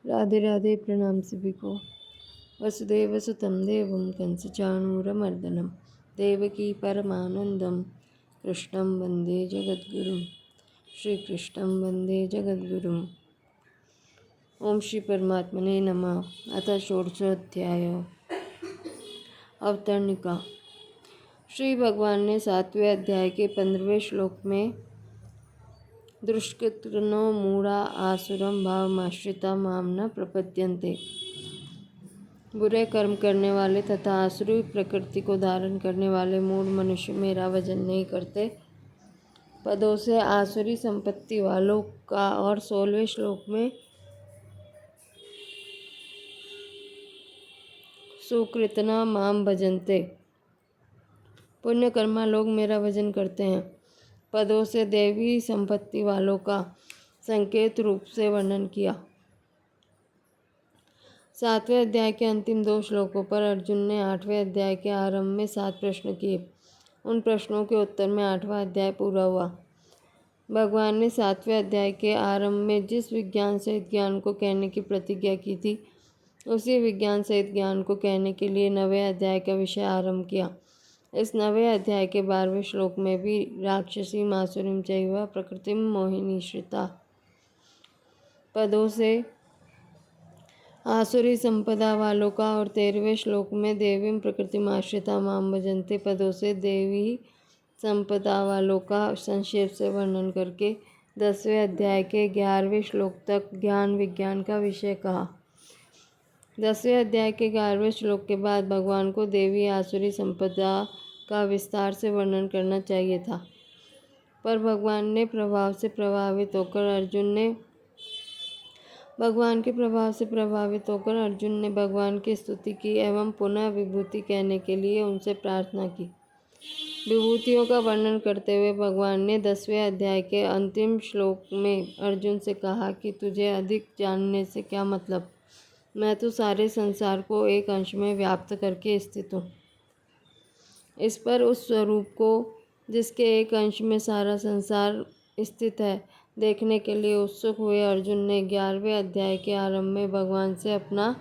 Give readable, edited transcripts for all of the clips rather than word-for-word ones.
राधे राधे। प्रणाम सभी को। वसुदेव सुतं देवं कंसचाणूरमर्दनं देवकी परमानंदं कृष्णं वंदे जगद्गुरुं। श्री कृष्णं वंदे जगद्गुरुं। ओम श्री परमात्मने नमः। अथ षोडशोऽध्याय अवतरणिका। श्री भगवान ने 7वें अध्याय के 15वें श्लोक में दुष्कृतिनो मूढ़ा आसुरम भावमाश्रिता माम न प्रपद्यन्ते, बुरे कर्म करने वाले तथा आसुरी प्रकृति को धारण करने वाले मूढ़ मनुष्य मेरा भजन नहीं करते पदों से आसुरी संपत्ति वालों का, और 16वें श्लोक में सुकृतना माम भजन्ते, पुण्यकर्मा लोग मेरा भजन करते हैं पदों से देवी संपत्ति वालों का संकेत रूप से वर्णन किया। 7वें अध्याय के अंतिम 2 श्लोकों पर अर्जुन ने 8वें अध्याय के आरंभ में 7 प्रश्न किए। उन प्रश्नों के उत्तर में 8वां अध्याय पूरा हुआ। भगवान ने 7वें अध्याय के आरंभ में जिस विज्ञान सहित ज्ञान को कहने की प्रतिज्ञा की थी, उसी विज्ञान सहित ज्ञान को कहने के लिए 9वें अध्याय का विषय आरंभ किया। इस 9वें अध्याय के 12वें श्लोक में भी राक्षसी मासुरीम चैव प्रकृतिम मोहिनी श्रिता पदों से आसुरी संपदा वालों का, और 13वें श्लोक में देवीम प्रकृतिमाश्रिता माम भजन्ते पदों से देवी संपदा वालों का संक्षेप से वर्णन करके 10वें अध्याय के 11वें श्लोक तक ज्ञान विज्ञान का विषय कहा। 10वें अध्याय के 11वें श्लोक के बाद भगवान को देवी आसुरी संपदा का विस्तार से वर्णन करना चाहिए था, पर भगवान के प्रभाव से प्रभावित होकर अर्जुन ने भगवान की स्तुति की एवं पुनः विभूति कहने के लिए उनसे प्रार्थना की। विभूतियों का वर्णन करते हुए भगवान ने 10वें अध्याय के अंतिम श्लोक में अर्जुन से कहा कि तुझे अधिक जानने से क्या मतलब, मैं तो सारे संसार को एक अंश में व्याप्त करके स्थित हूँ। इस पर उस स्वरूप को जिसके एक अंश में सारा संसार स्थित है देखने के लिए उत्सुक हुए अर्जुन ने 11वें अध्याय के आरंभ में भगवान से अपना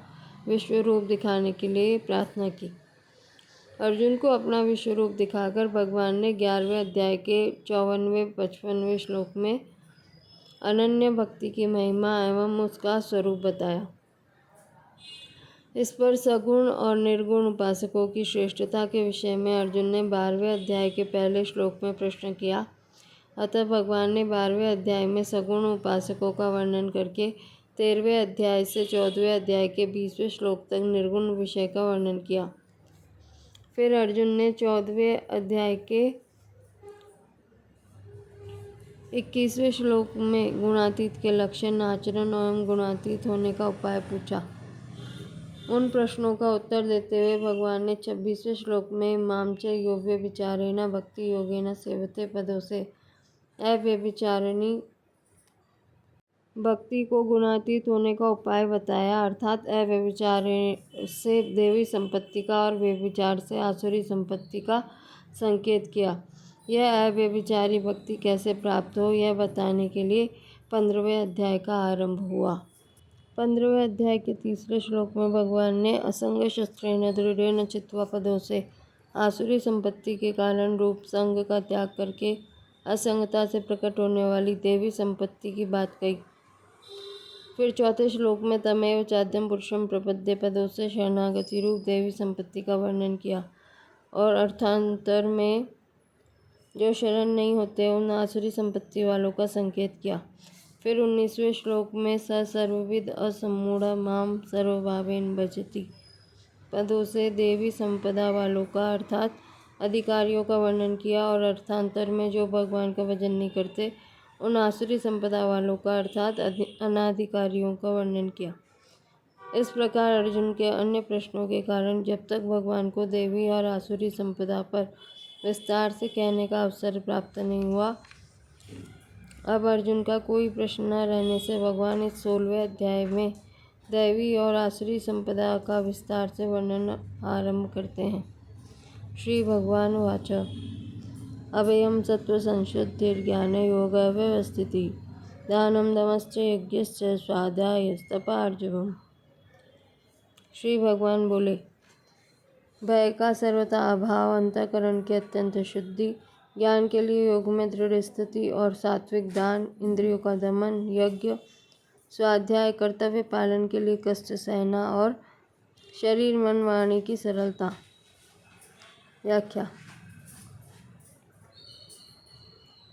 विश्व रूप दिखाने के लिए प्रार्थना की। अर्जुन को अपना विश्व रूप दिखाकर भगवान ने 11वें अध्याय के 54वें-55वें श्लोक में अनन्य भक्ति की महिमा एवं उसका स्वरूप बताया। इस पर सगुण और निर्गुण उपासकों की श्रेष्ठता के विषय में अर्जुन ने 12वें अध्याय के पहले श्लोक में प्रश्न किया। अतः भगवान ने 12वें अध्याय में सगुण उपासकों का वर्णन करके 13वें अध्याय से 14वें अध्याय के 20वें श्लोक तक निर्गुण विषय का वर्णन किया। फिर अर्जुन ने 14वें अध्याय के 21वें श्लोक में गुणातीत के लक्षण, आचरण एवं गुणातीत होने का उपाय पूछा। उन प्रश्नों का उत्तर देते हुए भगवान ने 26वें श्लोक में मामच योग्य विचारेण भक्ति योगेन सेवते पदों से अव्यभिचारिणी भक्ति को गुणातीत होने का उपाय बताया, अर्थात अव्यभिचार से देवी संपत्ति का और व्यभिचार से आसुरी संपत्ति का संकेत किया। यह अव्यभिचारी भक्ति कैसे प्राप्त हो, यह बताने के लिए 15वें अध्याय का आरंभ हुआ। 15वें अध्याय के 3रे श्लोक में भगवान ने असंग शस्त्रेण दृढ़ेन चित्वा पदों से आसुरी संपत्ति के कारण रूप संग का त्याग करके असंगता से प्रकट होने वाली देवी संपत्ति की बात कही। फिर 4थे श्लोक में तमेव चाद्यम पुरुषम प्रपद्ये पदों से शरणागति रूप देवी संपत्ति का वर्णन किया, और अर्थांतर में जो शरण नहीं होते उन आसुरी संपत्ति वालों का संकेत किया। फिर 19वें श्लोक में स सर्वविद असम्मूढ़ माम सर्वभावेन भजति पदों से देवी संपदा वालों का, अर्थात अधिकारियों का वर्णन किया, और अर्थांतर में जो भगवान का भजन नहीं करते उन आसुरी संपदा वालों का, अर्थात अनाधिकारियों का वर्णन किया। इस प्रकार अर्जुन के अन्य प्रश्नों के कारण जब तक भगवान को देवी और आसुरी संपदा पर विस्तार से कहने का अवसर प्राप्त नहीं हुआ, अब अर्जुन का कोई प्रश्न न रहने से भगवान इस 16वें अध्याय में दैवी और आसुरी संपदा का विस्तार से वर्णन आरंभ करते हैं। श्री भगवान वाच अभयम सत्व संशुद्धिर्ज्ञान योग व्यवस्थिति दानम दमश्च यज्ञश्च स्वाध्यायस्तपार्जवम्। श्री भगवान बोले, भय का सर्वथा अभाव, अंतःकरण की अत्यंत शुद्धि, ज्ञान के लिए योग में दृढ़ स्थिति और सात्विक दान, इंद्रियों का दमन, यज्ञ, स्वाध्याय, कर्तव्य पालन के लिए कष्ट सहना और शरीर मन वाणी की सरलता। व्याख्या।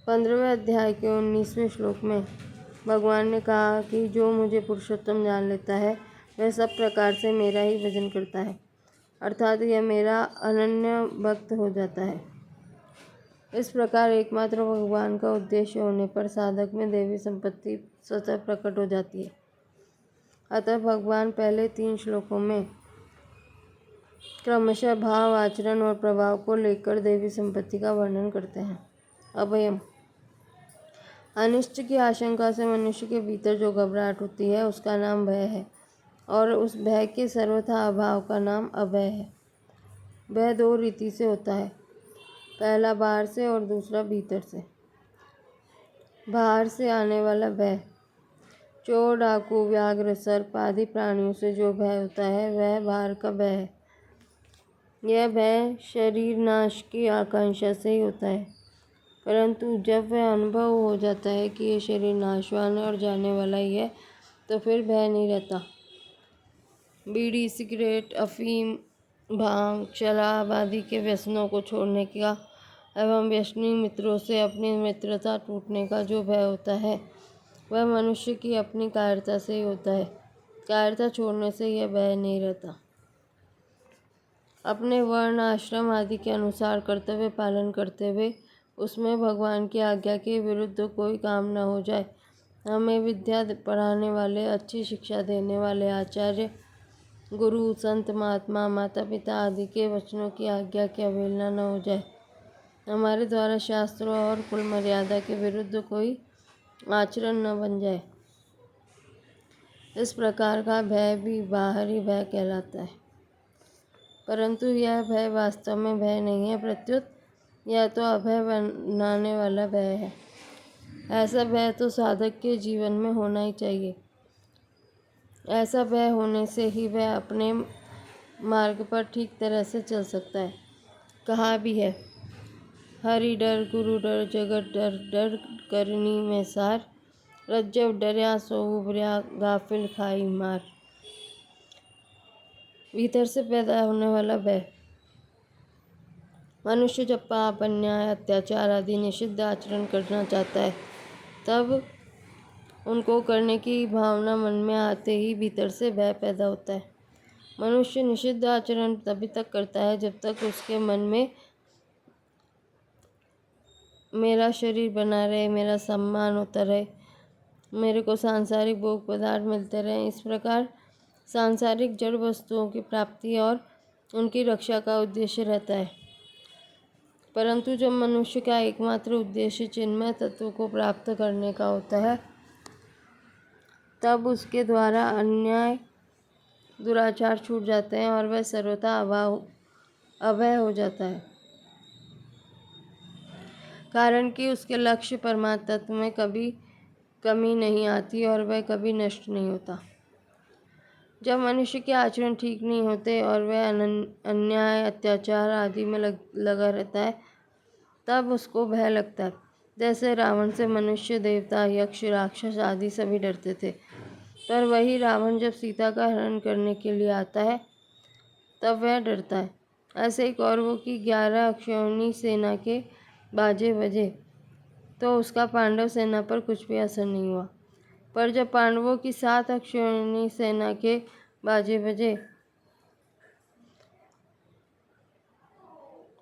15वें अध्याय के 19वें श्लोक में भगवान ने कहा कि जो मुझे पुरुषोत्तम जान लेता है वह सब प्रकार से मेरा ही भजन करता है, अर्थात यह मेरा अनन्य भक्त हो जाता है। इस प्रकार एकमात्र भगवान का उद्देश्य होने पर साधक में देवी संपत्ति स्वतः प्रकट हो जाती है। अतः भगवान पहले 3 श्लोकों में क्रमशः भाव, आचरण और प्रभाव को लेकर देवी संपत्ति का वर्णन करते हैं। अभयम। अनिष्ट की आशंका से मनुष्य के भीतर जो घबराहट होती है उसका नाम भय है, और उस भय के सर्वथा अभाव का नाम अभय है। भय 2 रीति से होता है, पहला बाहर से और दूसरा भीतर से। बाहर से आने वाला भय, चोर, डाकू, व्याघ्र, सर्प आदि प्राणियों से जो भय होता है वह बाहर का भय है। यह भय शरीर नाश की आकांक्षा से ही होता है, परंतु जब वह अनुभव हो जाता है कि यह शरीर नाशवान और जाने वाला ही है तो फिर भय नहीं रहता। बीड़ी, सिगरेट, अफीम, भांग, शराब आदि के व्यसनों को छोड़ने का एवं व्यसनी मित्रों से अपनी मित्रता टूटने का जो भय होता है वह मनुष्य की अपनी कायरता से ही होता है। कायरता छोड़ने से यह भय नहीं रहता। अपने वर्ण, आश्रम आदि के अनुसार कर्तव्य पालन करते हुए उसमें भगवान की आज्ञा के विरुद्ध कोई काम न हो जाए। हमें विद्या पढ़ाने वाले, अच्छी शिक्षा देने वाले आचार्य, गुरु, संत, महात्मा, माता पिता आदि के वचनों की आज्ञा की अवहेलना न हो जाए। हमारे द्वारा शास्त्रों और कुल मर्यादा के विरुद्ध कोई आचरण न बन जाए। इस प्रकार का भय भी बाहरी भय कहलाता है, परंतु यह भय वास्तव में भय नहीं है, प्रत्युत यह तो अभय बनाने वाला भय है। ऐसा भय तो साधक के जीवन में होना ही चाहिए। ऐसा भय होने से ही वह अपने मार्ग पर ठीक तरह से चल सकता है। कहा भी है, हरि डर, गुरु डर, जगत डर, डर करनी में सार, रज्जब डरया सो उबरया, गाफिल खाई मार। भीतर से पैदा होने वाला भय। मनुष्य जब पाप, अन्याय, अत्याचार आदि निषिद्ध आचरण करना चाहता है तब उनको करने की भावना मन में आते ही भीतर से भय पैदा होता है। मनुष्य निषिद्ध आचरण तभी तक करता है जब तक उसके मन में मेरा शरीर बना रहे, मेरा सम्मान होता रहे, मेरे को सांसारिक भोग पदार्थ मिलते रहे। इस प्रकार सांसारिक जड़ वस्तुओं की प्राप्ति और उनकी रक्षा का उद्देश्य रहता है। परंतु जब मनुष्य का एकमात्र उद्देश्य चिन्मय तत्व को प्राप्त करने का होता है तब उसके द्वारा अन्याय, दुराचार छूट जाते हैं और वह सर्वथा अभय हो जाता है, कारण कि उसके लक्ष्य परमात्म तत्व में कभी कमी नहीं आती और वह कभी नष्ट नहीं होता। जब मनुष्य के आचरण ठीक नहीं होते और वह अन्याय, अत्याचार आदि में लगा रहता है तब उसको भय लगता है। जैसे रावण से मनुष्य, देवता, यक्ष, राक्षस आदि सभी डरते थे, पर वही रावण जब सीता का हरण करने के लिए आता है तब वह डरता है। ऐसे ही कौरवों की 11 अक्षौहिणी सेना के बाजे बजे तो उसका पांडव सेना पर कुछ भी असर नहीं हुआ, पर जब पांडवों की 7 अक्षौहिणी सेना के बाजे बजे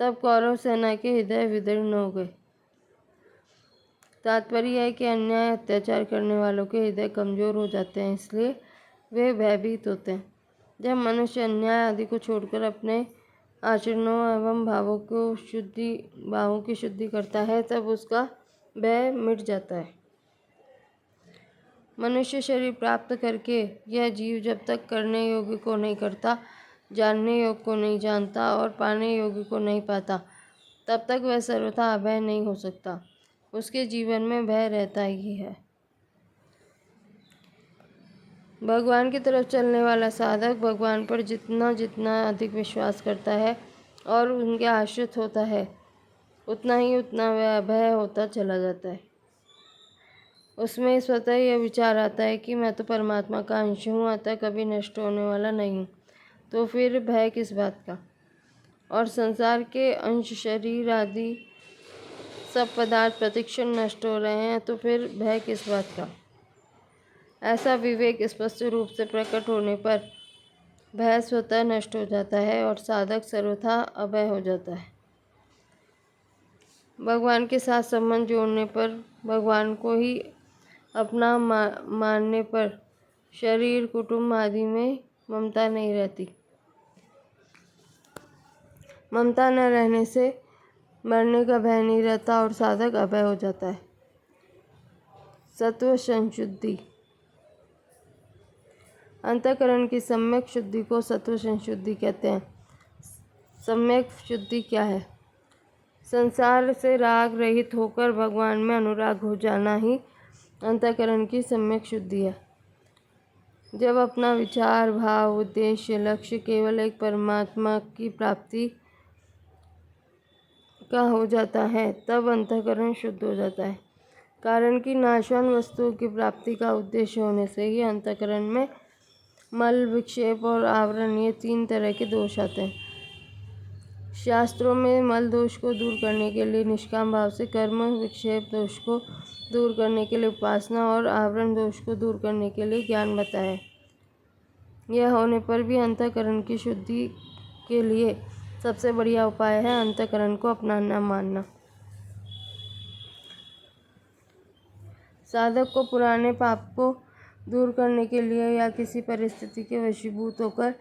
तब कौरव सेना के हृदय विदीर्ण हो गए। तात्पर्य है कि अन्याय, अत्याचार करने वालों के हृदय कमजोर हो जाते हैं, इसलिए वे भयभीत होते हैं। जब मनुष्य अन्याय आदि को छोड़कर अपने आचरणों एवं भावों की शुद्धि करता है तब उसका भय मिट जाता है। मनुष्य शरीर प्राप्त करके यह जीव जब तक करने योग्य को नहीं करता, जानने योग्य को नहीं जानता और पाने योग्य को नहीं पाता, तब तक वह सर्वथा अभय नहीं हो सकता। उसके जीवन में भय रहता ही है। भगवान की तरफ चलने वाला साधक भगवान पर जितना जितना अधिक विश्वास करता है और उनके आश्रित होता है, उतना वह भय होता चला जाता है। उसमें स्वतः यह विचार आता है कि मैं तो परमात्मा का अंश हूँ, अतः कभी नष्ट होने वाला नहीं हूँ, तो फिर भय किस बात का। और संसार के अंश शरीर आदि सब पदार्थ प्रतिक्षण नष्ट हो रहे हैं, तो फिर भय किस बात का। ऐसा विवेक स्पष्ट रूप से प्रकट होने पर भय स्वतः नष्ट हो जाता है और साधक सर्वथा अभय हो जाता है। भगवान के साथ संबंध जोड़ने पर, भगवान को ही अपना मानने पर शरीर कुटुंब आदि में ममता नहीं रहती। ममता न रहने से मरने का भय नहीं रहता और साधक अभय हो जाता है। सत्व संशुद्धि। अंतःकरण की सम्यक शुद्धि को सत्व संशुद्धि कहते हैं। सम्यक शुद्धि क्या है? संसार से राग रहित होकर भगवान में अनुराग हो जाना ही अंतःकरण की सम्यक शुद्धि है। जब अपना विचार, भाव, उद्देश्य, लक्ष्य केवल एक परमात्मा की प्राप्ति का हो जाता है, तब अंतःकरण शुद्ध हो जाता है। कारण कि नाशवान वस्तुओं की प्राप्ति का उद्देश्य होने से ही अंतःकरण में मल, विक्षेप और आवरण, ये 3 तरह के दोष आते हैं। शास्त्रों में मल दोष को दूर करने के लिए निष्काम भाव से कर्म, विक्षेप दोष को दूर करने के लिए उपासना और आवरण दोष को दूर करने के लिए ज्ञान बताया है। यह होने पर भी अंतःकरण की शुद्धि के लिए सबसे बढ़िया उपाय है अंतःकरण को अपना मानना। साधक को पुराने पाप को दूर करने के लिए या किसी परिस्थिति के वशीभूत होकर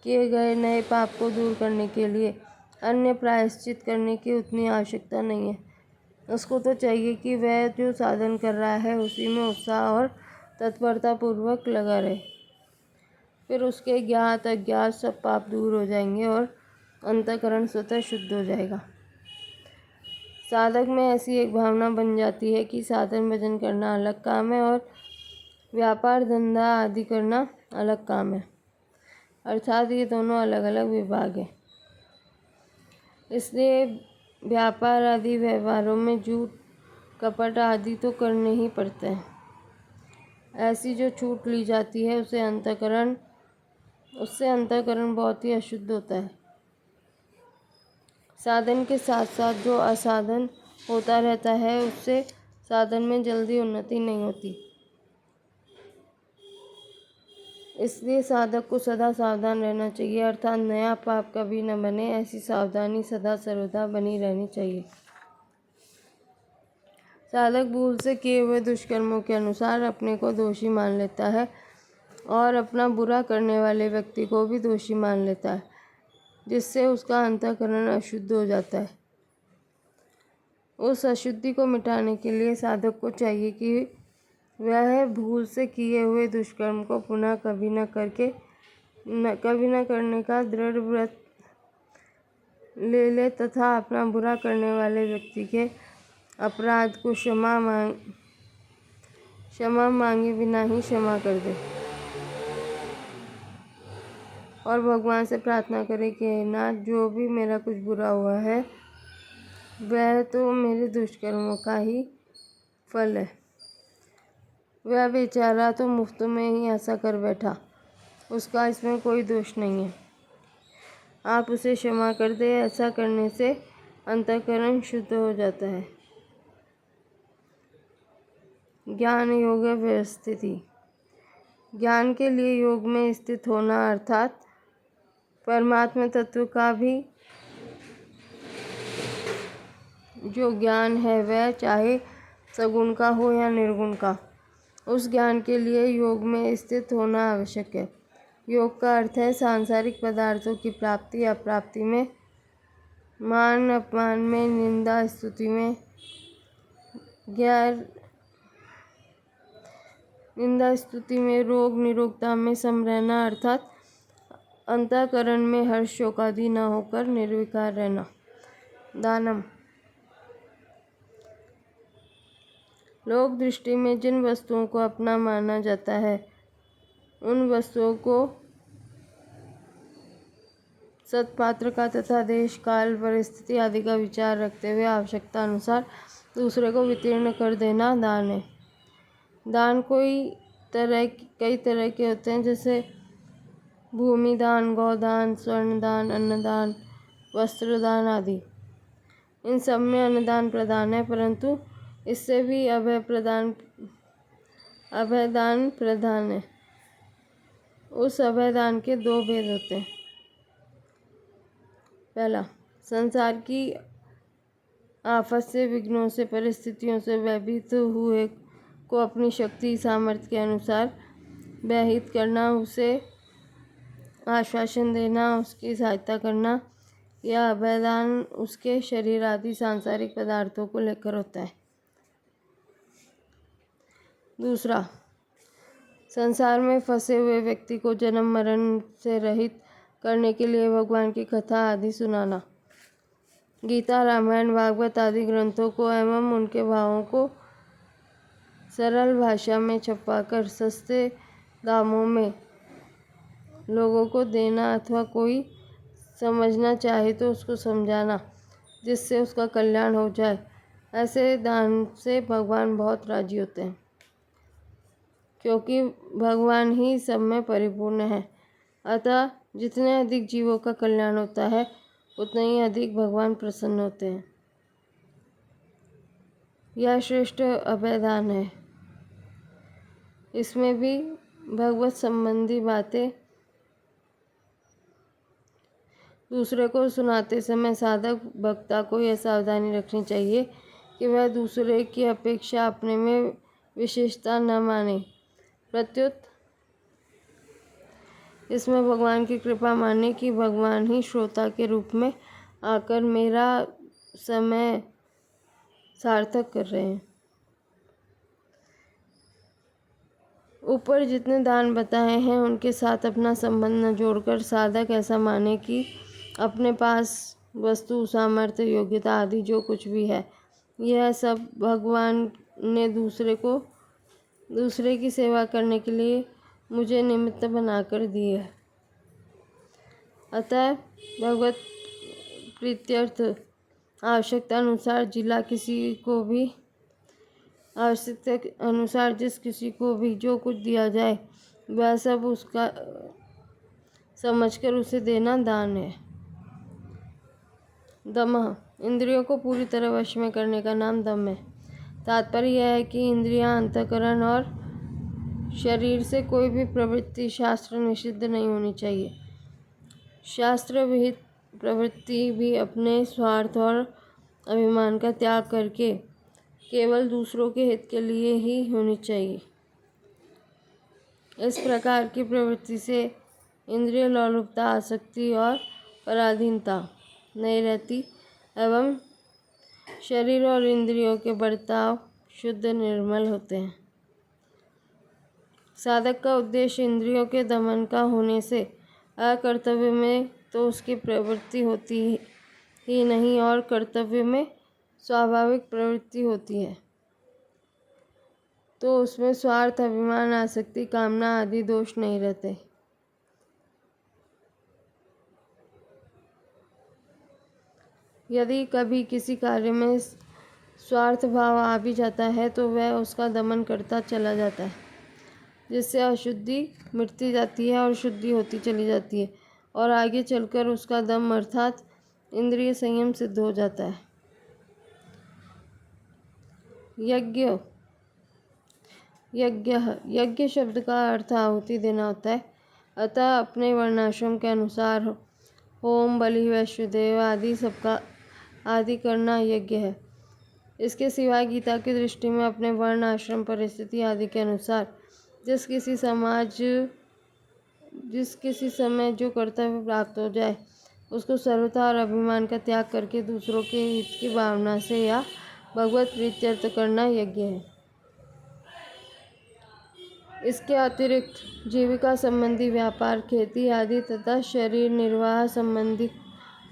किए गए नए पाप को दूर करने के लिए अन्य प्रायश्चित करने की उतनी आवश्यकता नहीं है। उसको तो चाहिए कि वह जो साधन कर रहा है उसी में उत्साह और तत्परता पूर्वक लगा रहे। फिर उसके ज्ञात अज्ञात सब पाप दूर हो जाएंगे और अंतःकरण स्वतः शुद्ध हो जाएगा। साधक में ऐसी एक भावना बन जाती है कि साधन भजन करना अलग काम है और व्यापार धंधा आदि करना अलग काम है, अर्थात ये दोनों अलग अलग विभाग हैं। इसलिए व्यापार आदि व्यवहारों में झूठ, कपट आदि तो करने ही पड़ते हैं। ऐसी जो छूट ली जाती है उससे अंतःकरण बहुत ही अशुद्ध होता है। साधन के साथ साथ जो असाधन होता रहता है उससे साधन में जल्दी उन्नति नहीं होती। इसलिए साधक को सदा सावधान रहना चाहिए, अर्थात नया पाप कभी न बने, ऐसी सावधानी सदा सर्वदा बनी रहनी चाहिए। साधक भूल से किए हुए दुष्कर्मों के अनुसार अपने को दोषी मान लेता है और अपना बुरा करने वाले व्यक्ति को भी दोषी मान लेता है, जिससे उसका अंतःकरण अशुद्ध हो जाता है। उस अशुद्धि को मिटाने के लिए साधक को चाहिए कि वह भूल से किए हुए दुष्कर्म को पुनः कभी न करने का दृढ़ व्रत ले ले तथा अपना बुरा करने वाले व्यक्ति के अपराध को क्षमा मांगे बिना ही क्षमा कर दे और भगवान से प्रार्थना करे कि हे नाथ, जो भी मेरा कुछ बुरा हुआ है वह तो मेरे दुष्कर्मों का ही फल है। वह बेचारा तो मुफ्त में ही ऐसा कर बैठा, उसका इसमें कोई दोष नहीं है। आप उसे क्षमा कर दे। ऐसा करने से अंतःकरण शुद्ध हो जाता है। ज्ञान योग व्यवस्थिति। ज्ञान के लिए योग में स्थित होना, अर्थात परमात्मा तत्व का भी जो ज्ञान है वह चाहे सगुण का हो या निर्गुण का, उस ज्ञान के लिए योग में स्थित होना आवश्यक है। योग का अर्थ है सांसारिक पदार्थों की प्राप्ति अप्राप्ति में, मान अपमान में, निंदा स्तुति में, रोग निरोगता में सम रहना, अर्थात अंतःकरण में हर्ष शोकादि न होकर निर्विकार रहना। दानम। लोक दृष्टि में जिन वस्तुओं को अपना माना जाता है उन वस्तुओं को सत्पात्र का तथा देश काल परिस्थिति आदि का विचार रखते हुए आवश्यकता अनुसार दूसरे को वितीर्ण कर देना दान है। दान कई तरह के होते हैं, जैसे भूमि दान, गोदान, स्वर्ण दान, अन्नदान, वस्त्र दान आदि। इन सब में अन्नदान प्रधान है, परंतु इससे भी अभय दान प्रधान है। उस अभय दान के दो भेद होते हैं। पहला, संसार की आफत से, विघ्नों से, परिस्थितियों से भयभीत हुए को अपनी शक्ति सामर्थ्य के अनुसार भयहित करना, उसे आश्वासन देना, उसकी सहायता करना। यह अभयदान उसके शरीर आदि सांसारिक पदार्थों को लेकर होता है। दूसरा, संसार में फंसे हुए व्यक्ति को जन्म मरण से रहित करने के लिए भगवान की कथा आदि सुनाना। गीता, रामायण, भागवत आदि ग्रंथों को एवं उनके भावों को सरल भाषा में छपवाकर सस्ते दामों में लोगों को देना, अथवा कोई समझना चाहे तो उसको समझाना, जिससे उसका कल्याण हो जाए। ऐसे दान से भगवान बहुत राजी होते हैं, क्योंकि भगवान ही सब में परिपूर्ण है। अतः जितने अधिक जीवों का कल्याण होता है, उतने ही अधिक भगवान प्रसन्न होते हैं। यह श्रेष्ठ अभयदान है। इसमें भी भगवत संबंधी बातें दूसरे को सुनाते समय साधक वक्ता को यह सावधानी रखनी चाहिए कि वह दूसरे की अपेक्षा अपने में विशेषता न माने, प्रत्युत इसमें भगवान की कृपा माने कि भगवान ही श्रोता के रूप में आकर मेरा समय सार्थक कर रहे हैं। ऊपर जितने दान बताए हैं, उनके साथ अपना संबंध न जोड़कर साधक ऐसा माने कि अपने पास वस्तु, सामर्थ्य, योग्यता आदि जो कुछ भी है, यह सब भगवान ने दूसरे की सेवा करने के लिए मुझे निमित्त बनाकर दिए है। अतः भगवत प्रीत्यर्थ आवश्यकता अनुसार जिस किसी को भी जो कुछ दिया जाए, वह सब उसका समझकर उसे देना दान है। दमः, इंद्रियों को पूरी तरह वश में करने का नाम दम है। तात्पर्य यह है कि इंद्रियां, अंतःकरण और शरीर से कोई भी प्रवृत्ति शास्त्र निषिद्ध नहीं होनी चाहिए। शास्त्र विहित प्रवृत्ति भी अपने स्वार्थ और अभिमान का त्याग करके केवल दूसरों के हित के लिए ही होनी चाहिए। इस प्रकार की प्रवृत्ति से इंद्रिय लोलुपता, आसक्ति और पराधीनता नहीं रहती एवं शरीर और इंद्रियों के बर्ताव शुद्ध निर्मल होते हैं। साधक का उद्देश्य इंद्रियों के दमन का होने से अकर्तव्य में तो उसकी प्रवृत्ति होती ही नहीं, और कर्तव्य में स्वाभाविक प्रवृत्ति होती है तो उसमें स्वार्थ, अभिमान, आसक्ति, कामना आदि दोष नहीं रहते। यदि कभी किसी कार्य में स्वार्थ भाव आ भी जाता है तो वह उसका दमन करता चला जाता है, जिससे अशुद्धि मिटती जाती है और शुद्धि होती चली जाती है, और आगे चलकर उसका दम अर्थात इंद्रिय संयम सिद्ध हो जाता है। यज्ञ शब्द का अर्थ आहुति देना होता है। अतः अपने वर्णाश्रम के अनुसार होम, बलि, वैश्वदेव आदि करना यज्ञ है। इसके सिवाय गीता की दृष्टि में अपने वर्ण, आश्रम, परिस्थिति आदि के अनुसार जिस किसी समय जो कर्तव्य प्राप्त हो जाए, उसको सर्वथा और अभिमान का त्याग करके दूसरों के हित की भावना से या भगवत प्रीत्यर्थ करना यज्ञ है। इसके अतिरिक्त जीविका संबंधी व्यापार, खेती आदि तथा शरीर निर्वाह संबंधी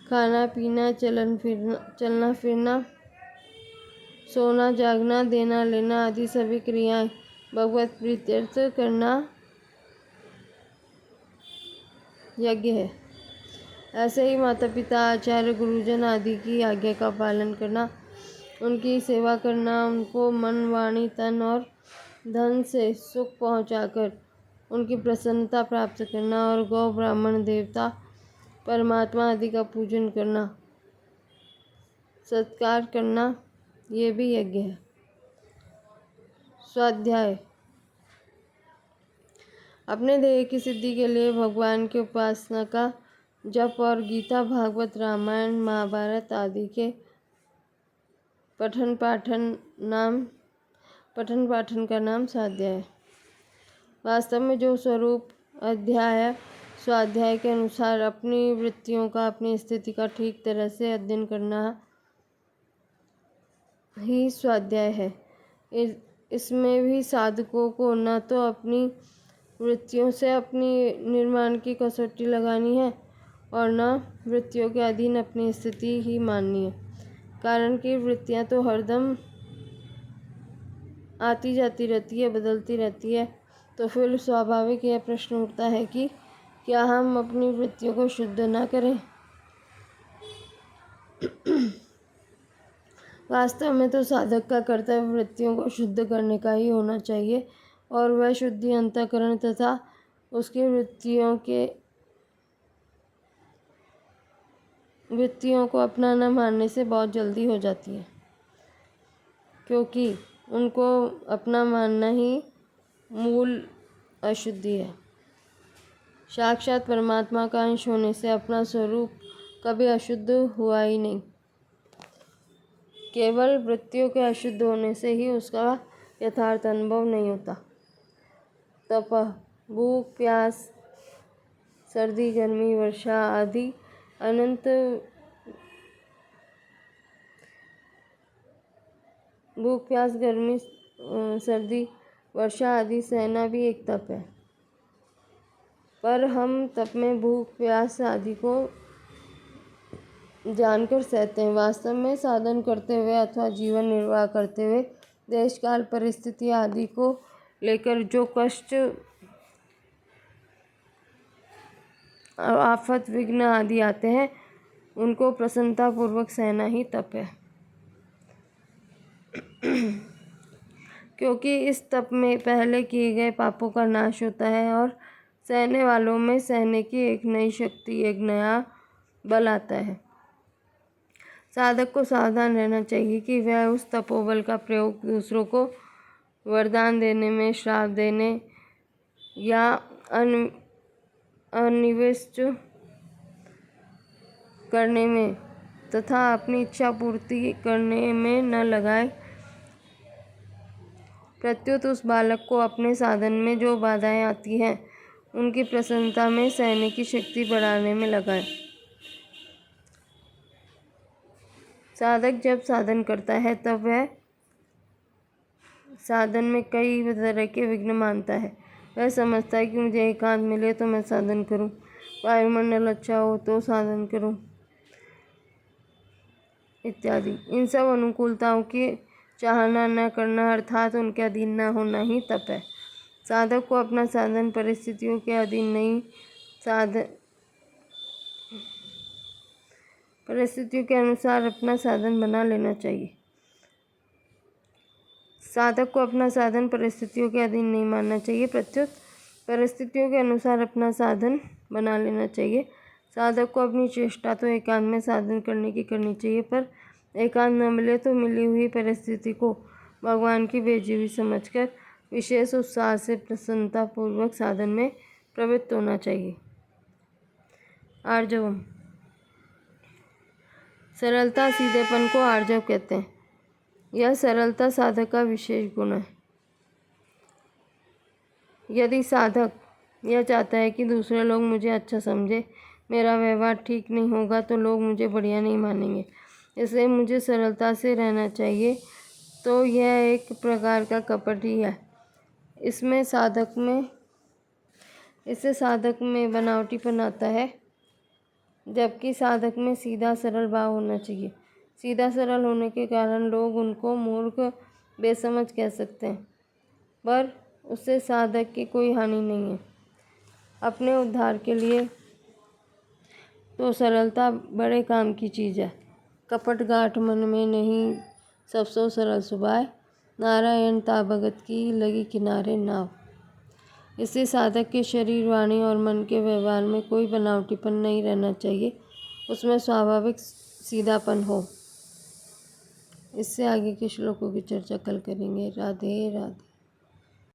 खाना पीना, चलना फिरना, सोना जागना, देना लेना आदि सभी क्रियाएं भगवत प्रीत्यर्थ करना यज्ञ है। ऐसे ही माता पिता, आचार्य, गुरुजन आदि की आज्ञा का पालन करना, उनकी सेवा करना, उनको मन, वाणी, तन और धन से सुख पहुंचाकर उनकी प्रसन्नता प्राप्त करना और गौ, ब्राह्मण, देवता, परमात्मा आदि का पूजन करना, सत्कार करना, ये भी यज्ञ है। स्वाध्याय। अपने ध्येय की सिद्धि के लिए भगवान की उपासना का जप और गीता, भागवत, रामायण, महाभारत आदि के पठन पाठन का नाम स्वाध्याय है। वास्तव में जो स्वरूप अध्याय स्वाध्याय के अनुसार अपनी वृत्तियों का, अपनी स्थिति का ठीक तरह से अध्ययन करना ही स्वाध्याय है। इसमें भी साधकों को न तो अपनी वृत्तियों से अपनी निर्माण की कसौटी लगानी है और न वृत्तियों के अधीन अपनी स्थिति ही माननी है, कारण कि वृत्तियां तो हरदम आती जाती रहती है, बदलती रहती है। तो फिर स्वाभाविक यह प्रश्न उठता है कि क्या हम अपनी वृत्तियों को शुद्ध ना करें? वास्तव में तो साधक का कर्तव्य वृत्तियों को शुद्ध करने का ही होना चाहिए और वह शुद्धि अंतःकरण तथा उसकी वृत्तियों को अपना न मानने से बहुत जल्दी हो जाती है, क्योंकि उनको अपना मानना ही मूल अशुद्धि है। साक्षात परमात्मा का अंश होने से अपना स्वरूप कभी अशुद्ध हुआ ही नहीं। केवल वृत्तियों के अशुद्ध होने से ही उसका यथार्थ अनुभव नहीं होता। तपह, भूख, प्यास, सर्दी, गर्मी, वर्षा आदि अनंत भूख, प्यास, गर्मी, सर्दी, वर्षा आदि सहना भी एक तप है। पर हम तप में भूख, प्यास आदि को जानकर सहते हैं। वास्तव में साधन करते हुए अथवा जीवन निर्वाह करते हुए देश काल परिस्थिति आदि को लेकर जो कष्ट, आफत, विघ्न आदि आते हैं, उनको प्रसन्नता पूर्वक सहना ही तप है। क्योंकि इस तप में पहले किए गए पापों का नाश होता है और सहने वालों में सहने की एक नई शक्ति, एक नया बल आता है। साधक को सावधान रहना चाहिए कि वह उस तपोबल का प्रयोग दूसरों को वरदान देने में, श्राप देने या अनिविष्ट करने में तथा अपनी इच्छा पूर्ति करने में न लगाए। प्रत्युत उस बालक को अपने साधन में जो बाधाएं आती हैं, उनकी प्रसन्नता में सहने की शक्ति बढ़ाने में लगाए। साधक जब साधन करता है तब वह साधन में कई तरह के विघ्न मानता है। वह समझता है कि मुझे एकांत मिले तो मैं साधन करूं, वायुमंडल अच्छा हो तो साधन करूं इत्यादि। इन सब अनुकूलताओं की चाहना न करना अर्थात उनके अधीन न होना ही तप है। साधक को अपना साधन परिस्थितियों के अधीन नहीं, परिस्थितियों के अनुसार अपना साधन बना लेना चाहिए। साधक को अपना साधन परिस्थितियों के अधीन नहीं मानना चाहिए, प्रत्युत परिस्थितियों के अनुसार अपना साधन बना लेना चाहिए। साधक को अपनी चेष्टा तो एकांत में साधन करने की करनी चाहिए, पर एकांत न मिले तो मिली हुई परिस्थिति को भगवान की भेजी हुई समझकर विशेष उत्साह से प्रसन्नता पूर्वक साधन में प्रवृत्त होना चाहिए। आर्जवम। सरलता, सीधेपन को आर्जव कहते हैं। यह सरलता साधक का विशेष गुण है। यदि साधक यह चाहता है कि दूसरे लोग मुझे अच्छा समझे, मेरा व्यवहार ठीक नहीं होगा तो लोग मुझे बढ़िया नहीं मानेंगे, इसलिए मुझे सरलता से रहना चाहिए, तो यह एक प्रकार का कपट ही है। इससे साधक में बनावटीपन आता है, जबकि साधक में सीधा सरल भाव होना चाहिए। सीधा सरल होने के कारण लोग उनको मूर्ख, बेसमझ कह सकते हैं, पर उससे साधक की कोई हानि नहीं है। अपने उद्धार के लिए तो सरलता बड़े काम की चीज़ है। कपट गाठ मन में नहीं, सब सो सरल सुभाए, नारायण ता भगत की लगी किनारे नाव। इससे साधक के शरीर, वाणी और मन के व्यवहार में कोई बनावटीपन नहीं रहना चाहिए, उसमें स्वाभाविक सीधापन हो। इससे आगे के श्लोकों की चर्चा कल करेंगे। राधे राधे।